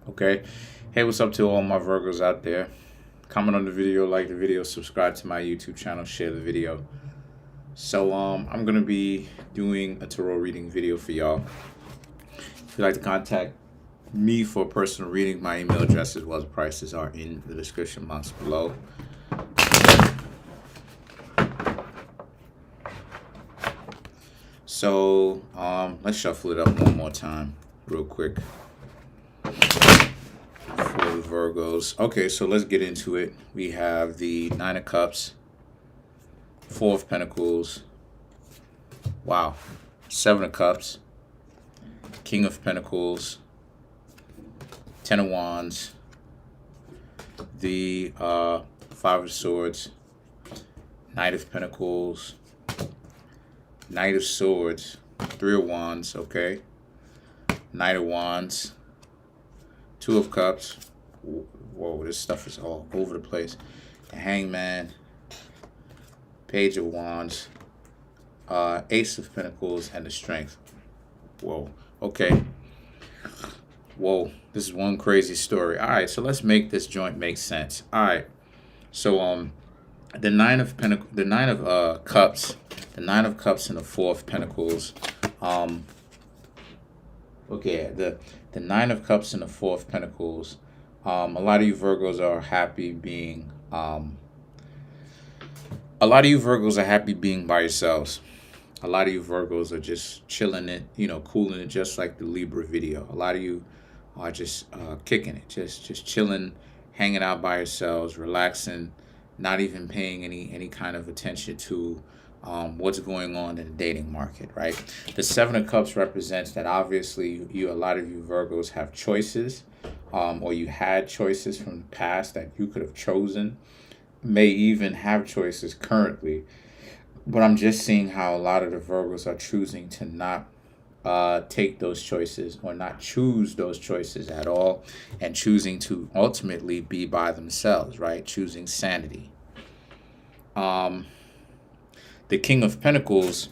Okay. Hey, what's up to all my Virgos out there? Comment on the video, like the video, subscribe to my YouTube channel, share the video. So I'm gonna be doing a tarot reading video for y'all. If you'd like to contact me for a personal reading, my email address as well as prices are in the description box below. So let's shuffle it up one more time real quick for the Virgos. Okay, so let's get into it. We have the Nine of Cups, Four of Pentacles, wow, Seven of Cups, King of Pentacles, Ten of Wands, the Five of Swords, Knight of Pentacles, Knight of Swords, Three of Wands, okay, Knight of Wands, Two of Cups. Whoa, this stuff is all over the place. The Hangman, Page of Wands, Ace of Pentacles, and the Strength. Whoa, okay. Whoa, this is one crazy story. All right, so let's make this joint make sense. All right, so the Nine of Cups, the Nine of Cups, and the Four of Pentacles. Okay, the Nine of Cups and the Four of Pentacles. A lot of you Virgos are happy being. A lot of you Virgos are happy being by yourselves. A lot of you Virgos are just chilling it, cooling it, just like the Libra video. A lot of you are just kicking it, just chilling, hanging out by yourselves, relaxing, not even paying any kind of attention to what's going on in the dating market, right? The Seven of Cups represents that obviously a lot of you Virgos have choices, or you had choices from the past that you could have chosen, may even have choices currently. But I'm just seeing how a lot of the Virgos are choosing to not take those choices or not choose those choices at all, and choosing to ultimately be by themselves, right? Choosing sanity. The King of Pentacles,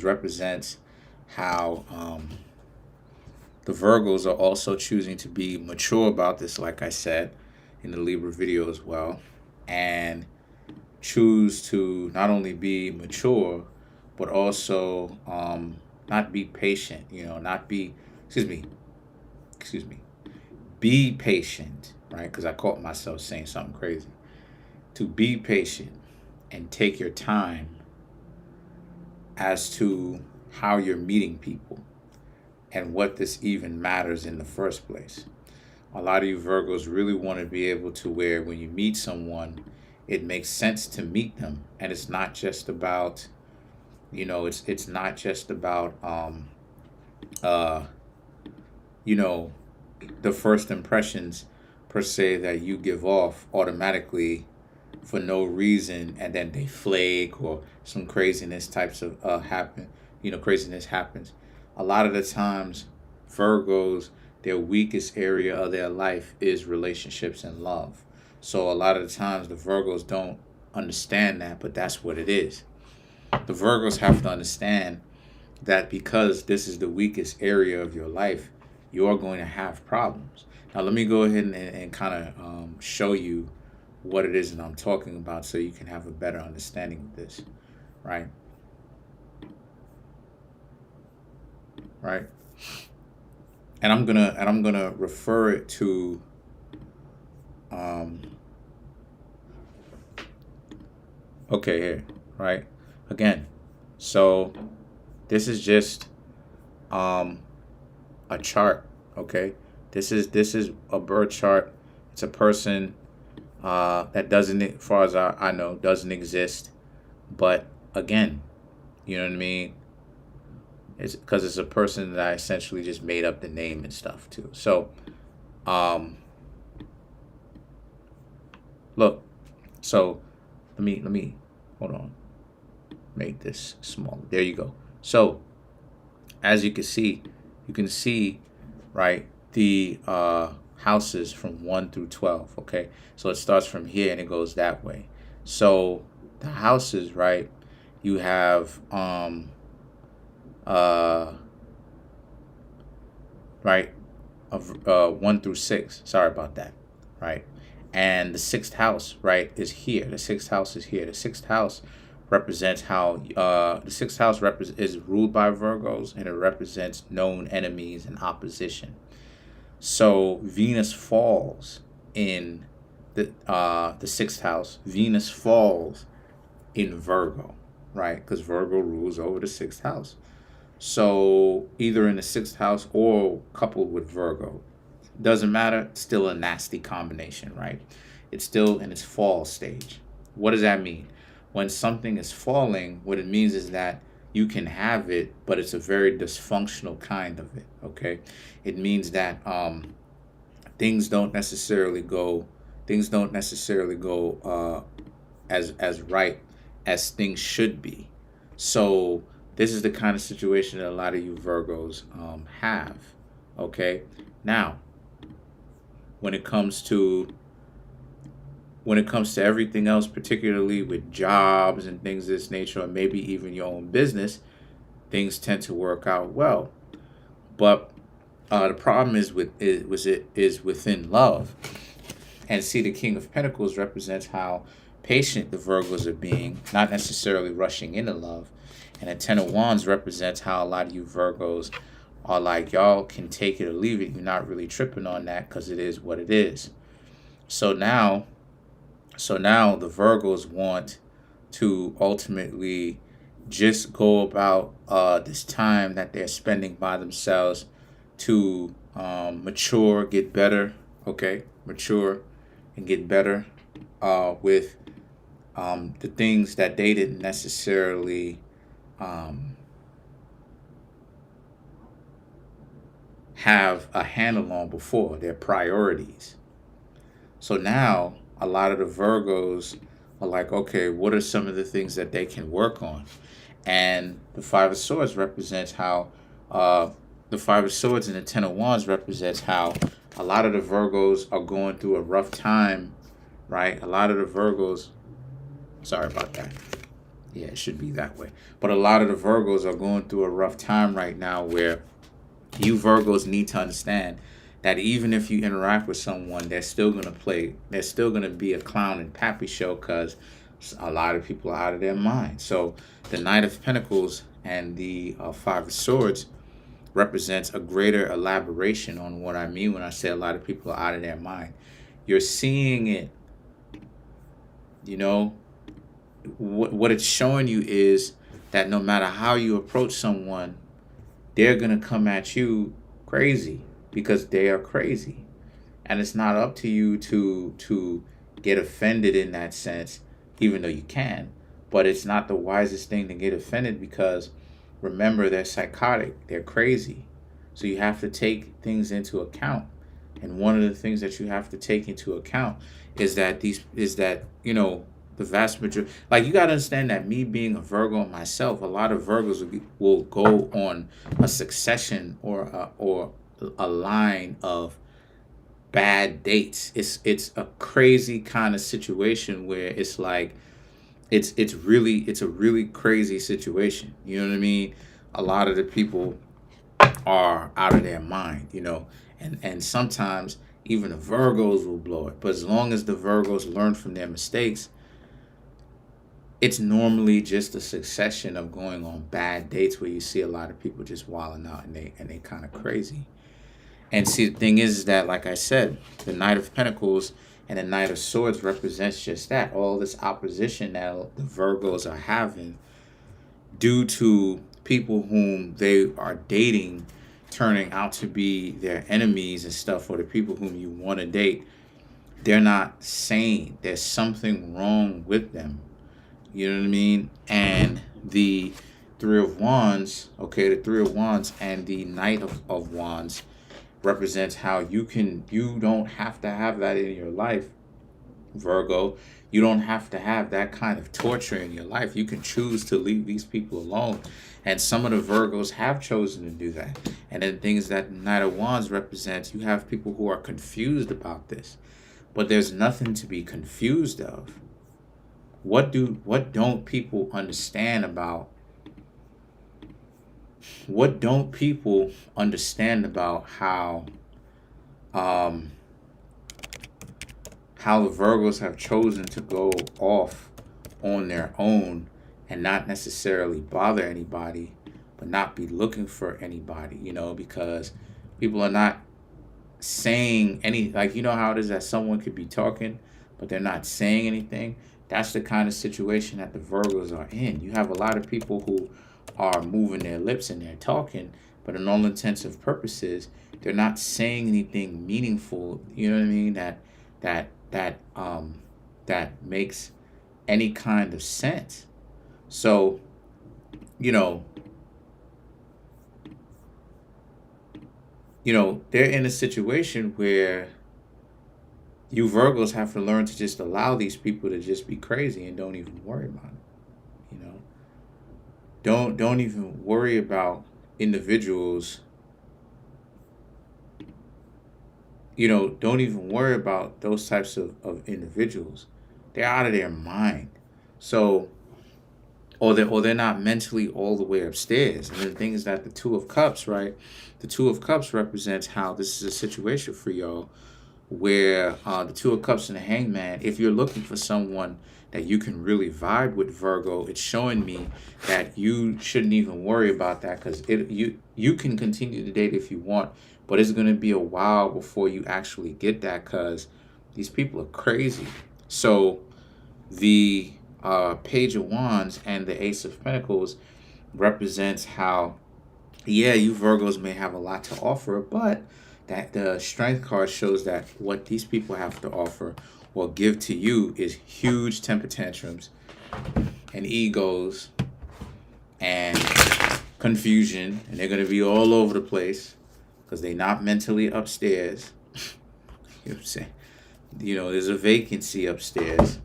represents how the Virgos are also choosing to be mature about this, like I said in the Libra video as well, and choose to not only be mature, but also not be patient, be patient, right? Because I caught myself saying something crazy. To be patient and take your time as to how you're meeting people and what this even matters in the first place. A lot of you Virgos really want to be able to where when you meet someone, it makes sense to meet them, and it's not just about, it's not just about the first impressions per se that you give off automatically for no reason, and then they flake or some craziness types of craziness happens. A lot of the times Virgos, their weakest area of their life is relationships and love. So a lot of the times the Virgos don't understand that, but that's what it is. The Virgos have to understand that because this is the weakest area of your life, you're going to have problems. Now let me go ahead and kind of show you what it is that I'm talking about, so you can have a better understanding of this, right? Right. And I'm gonna refer it to okay, here, right? Again, so this is just a chart, okay? This is a birth chart. It's a person that doesn't, as far as I know, doesn't exist. But again, you know what I mean? It's because it's a person that I essentially just made up the name and stuff too. So, look. So, let me hold on. Make this smaller. There you go. So, as you can see, right, the houses from 1 through 12. Okay, so it starts from here and it goes that way. So the houses, right, you have right, of 1 through 6. Sorry about that, right? And the sixth house, right, is here. The sixth house is here. The sixth house represents how is ruled by Virgos, and it represents known enemies and opposition. So Venus falls in the sixth house. Venus falls in Virgo, right? Because Virgo rules over the sixth house. So either in the sixth house or coupled with Virgo. Doesn't matter, still a nasty combination, right? It's still in its fall stage. What does that mean? When something is falling, what it means is that you can have it, but it's a very dysfunctional kind of it, okay? It means that things don't necessarily go as right as things should be. So this is the kind of situation that a lot of you Virgos have, okay? Now, when it comes to everything else, particularly with jobs and things of this nature, or maybe even your own business, things tend to work out well. But the problem is within love. And see, the King of Pentacles represents how patient the Virgos are being, not necessarily rushing into love. And the Ten of Wands represents how a lot of you Virgos are like, y'all can take it or leave it. You're not really tripping on that because it is what it is. So now the Virgos want to ultimately just go about this time that they're spending by themselves to mature, get better, okay? Mature and get better with the things that they didn't necessarily have a handle on before, their priorities. So now a lot of the Virgos are like, okay, what are some of the things that they can work on? And the Five of Swords represents how the Five of Swords and the Ten of Wands represents how a lot of the Virgos are going through a rough time, right? A lot of the Virgos, sorry about that. Yeah, it should be that way. But a lot of the Virgos are going through a rough time right now where you Virgos need to understand that even if you interact with someone, they're still going to be a clown and pappy show because a lot of people are out of their mind. So the Knight of Pentacles and the Five of Swords represents a greater elaboration on what I mean when I say a lot of people are out of their mind. You're seeing it, you know, what it's showing you is that no matter how you approach someone, they're going to come at you crazy because they are crazy. And it's not up to you to get offended in that sense, even though you can. But it's not the wisest thing to get offended because, remember, they're psychotic. They're crazy. So you have to take things into account. And one of the things that you have to take into account is that you know, the vast majority, like, you got to understand that me being a Virgo myself, a lot of Virgos will go on a succession or a line of bad dates. It's a crazy kind of situation where it's like it's a really crazy situation. You know what I mean? A lot of the people are out of their mind, you know, and sometimes even the Virgos will blow it. But as long as the Virgos learn from their mistakes, it's normally just a succession of going on bad dates where you see a lot of people just wilding out and they kind of crazy. And see, the thing is that, like I said, the Knight of Pentacles and the Knight of Swords represents just that. All this opposition that the Virgos are having due to people whom they are dating turning out to be their enemies and stuff, or the people whom you want to date, they're not sane. There's something wrong with them. You know what I mean? And the Three of Wands, okay, the Three of Wands and the Knight of Wands represents how you don't have to have that in your life, Virgo. You don't have to have that kind of torture in your life. You can choose to leave these people alone. And some of the Virgos have chosen to do that. And then things that Knight of Wands represents, you have people who are confused about this. But there's nothing to be confused of. What don't people understand about how um, how the Virgos have chosen to go off on their own and not necessarily bother anybody, but not be looking for anybody, because people are not saying any, like, how it is that someone could be talking, but they're not saying anything. That's the kind of situation that the Virgos are in. You have a lot of people who are moving their lips and they're talking, but in all intents and purposes, they're not saying anything meaningful. You know what I mean? That makes any kind of sense. So, they're in a situation where you Virgos have to learn to just allow these people to just be crazy and don't even worry about it. Don't even worry about individuals. Don't even worry about those types of individuals. They're out of their mind. So, or they're not mentally all the way upstairs. And the thing is that the Two of Cups, right? The Two of Cups represents how this is a situation for y'all where the Two of Cups and the Hangman, if you're looking for someone that you can really vibe with, Virgo, it's showing me that you shouldn't even worry about that, because you can continue to date if you want, but it's going to be a while before you actually get that, because these people are crazy. So the Page of Wands and the Ace of Pentacles represents how, yeah, you Virgos may have a lot to offer, but that the Strength card shows that what these people have to offer or give to you is huge temper tantrums and egos and confusion, and they're going to be all over the place because they're not mentally upstairs. You know what I'm saying? There's a vacancy upstairs,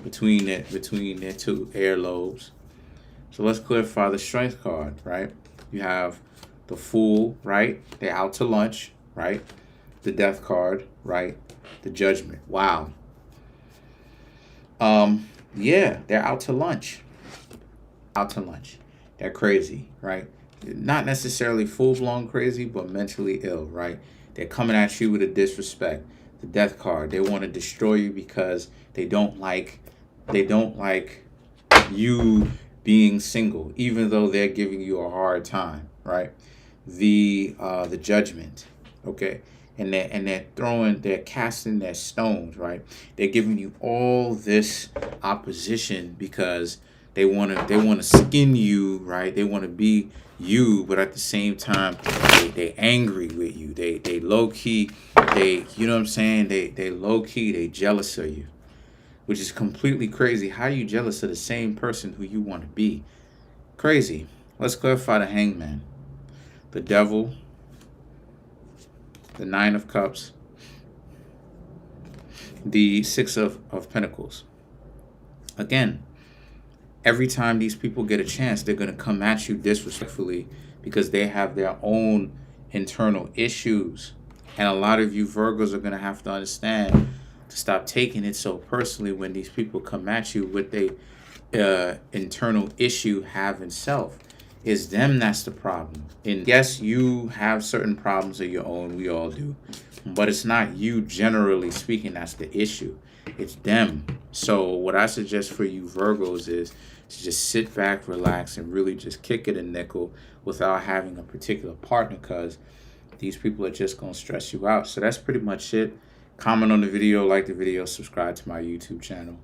between their two earlobes. So let's clarify the Strength card, right? You have the Fool, right? They're out to lunch, right? The Death card, right? The Judgment. Wow. Yeah, they're out to lunch. Out to lunch. They're crazy, right? Not necessarily full-blown crazy, but mentally ill, right? They're coming at you with a disrespect. The Death card, they want to destroy you because they don't like you being single, even though they're giving you a hard time, right? The Judgment, okay, and they're casting their stones, right? They're giving you all this opposition because they want to skin you, right? They want to be you, but at the same time, they angry with you. They low key, you know what I'm saying? They low key, they jealous of you, which is completely crazy. How are you jealous of the same person who you want to be? Crazy. Let's clarify the Hangman. The Devil, the Nine of Cups, the Six of Pentacles. Again, every time these people get a chance, they're going to come at you disrespectfully because they have their own internal issues. And a lot of you Virgos are going to have to understand to stop taking it so personally when these people come at you with a internal issue having self. It's them that's the problem. And yes, you have certain problems of your own. We all do. But it's not you, generally speaking, that's the issue. It's them. So what I suggest for you Virgos is to just sit back, relax, and really just kick it a nickel without having a particular partner, because these people are just going to stress you out. So that's pretty much it. Comment on the video, like the video, subscribe to my YouTube channel.